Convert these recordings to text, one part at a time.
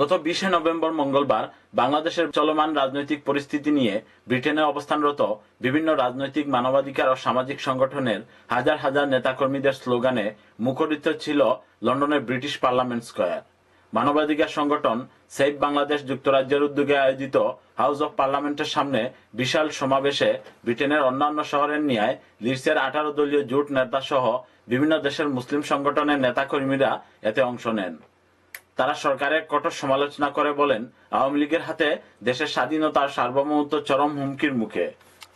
গত 20 নভেম্বর মঙ্গলবার বাংলাদেশের চলমান রাজনৈতিক পরিস্থিতি নিয়ে ব্রিটেনে অবস্থানরত বিভিন্ন রাজনৈতিক, মানবাধিকার ও সামাজিক সংগঠনের হাজার হাজার নেতাকর্মীদের স্লোগানে মুখরিত ছিল লন্ডনের ব্রিটিশ পার্লামেন্ট স্কয়ার। মানবাধিকার সংগঠন সেভ বাংলাদেশ যুক্তরাজ্যের উদ্যোগে আয়োজিত হাউস অব পার্লামেন্টের সামনে বিশাল সমাবেশে ব্রিটেনের অন্যান্য শহরের ন্যায় লিডসের 18 দলীয় জোট নেতা সহ বিভিন্ন দেশের মুসলিম সংগঠনের নেতাকর্মীরা এতে অংশ নেন। তারা সরকারের কঠোর সমালোচনা করে বলেন, আওয়ামী লীগের হাতে দেশের স্বাধীনতার সার্বভৌমত্ব চরম হুমকির মুখে।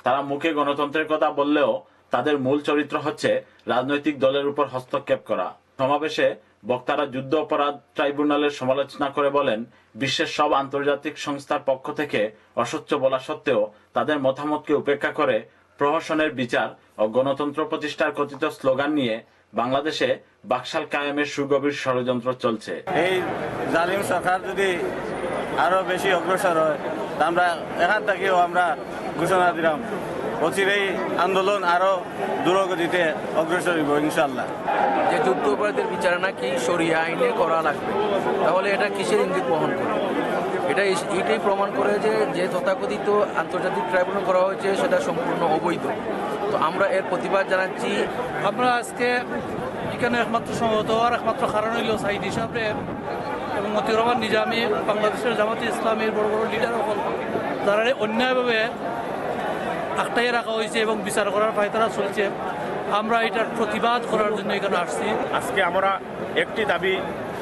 তারা মুখে গণতন্ত্রের কথা বললেও তাদের মূল চরিত্র হচ্ছে রাজনৈতিক দলের উপর হস্তক্ষেপ করা। সমাবেশে বক্তারা যুদ্ধ অপরাধ ট্রাইব্যুনালের সমালোচনা করে বলেন, বিশ্বের সব আন্তর্জাতিক সংস্থার পক্ষ থেকে অস্বচ্ছ বলা সত্ত্বেও তাদের মতামতকে উপেক্ষা করে প্রহসনের বিচার ও গণতন্ত্র প্রতিষ্ঠার কথিত স্লোগান নিয়ে বাংলাদেশে বাকশাল কায়েমের সুগভীর ষড়যন্ত্র চলছে। এই জালিম সরকার যদি আরো বেশি অগ্রসর হয়, আমরা এখান থেকেও আমরা ঘোষণা দিলাম অচিরেই আন্দোলন আরো দ্রুতগতিতে অগ্রসর হইব ইনশাআল্লাহ। যে যুদ্ধ অপরাধের বিচার নাকি শরিয়া আইনে করা লাগবে, তাহলে এটা কিসের ইঙ্গিত বহন করে? এটাই প্রমাণ করে যে তথাকথিত আন্তর্জাতিক ট্রাইব্যুনাল করা হয়েছে সেটা সম্পূর্ণ অবৈধ। তো আমরা এর প্রতিবাদ জানাচ্ছি। আমরা আজকে এখানে একমাত্র সম্ভবত আর একমাত্র কারণ হইল সাইদ হিসাবে এবং মতিউর রহমান নিজামী, বাংলাদেশের জামাতে ইসলামের বড় বড় লিডার হল, তারা অন্যায়ভাবে আটকাইয়ে রাখা হয়েছে এবং বিচার করার পায়তারা চলছে। আমরা এটার প্রতিবাদ করার জন্য এখানে আসছি। আজকে আমরা একটি দাবি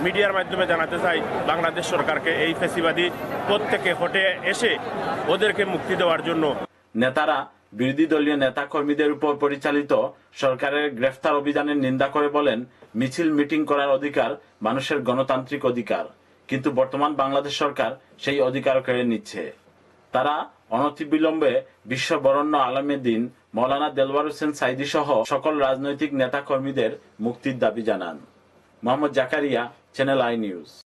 মিডিয়ার মাধ্যমে জানাতে চাই বাংলাদেশ সরকারকে, এই ফ্যাসিবাদী পদ থেকে হটে এসে ওদেরকে মুক্তি দেওয়ার জন্য। নেতারা বিরোধী দলীয় নেতা কর্মীদের উপর পরিচালিত সরকারের গ্রেফতার অভিযানের নিন্দা করে বলেন, মিছিল মিটিং করার অধিকার মানুষের গণতান্ত্রিক অধিকার, কিন্তু বর্তমান বাংলাদেশ সরকার সেই অধিকার কেড়ে নিচ্ছে। তারা অনতিবিলম্বে বিশ্ব বরেণ্য আলেমে দ্বীন মৌলানা দেলওয়ার হোসেন সাঈদী সহ সকল রাজনৈতিক নেতা কর্মীদের মুক্তির দাবি জানান। Mohammad Zakaria, channel I news.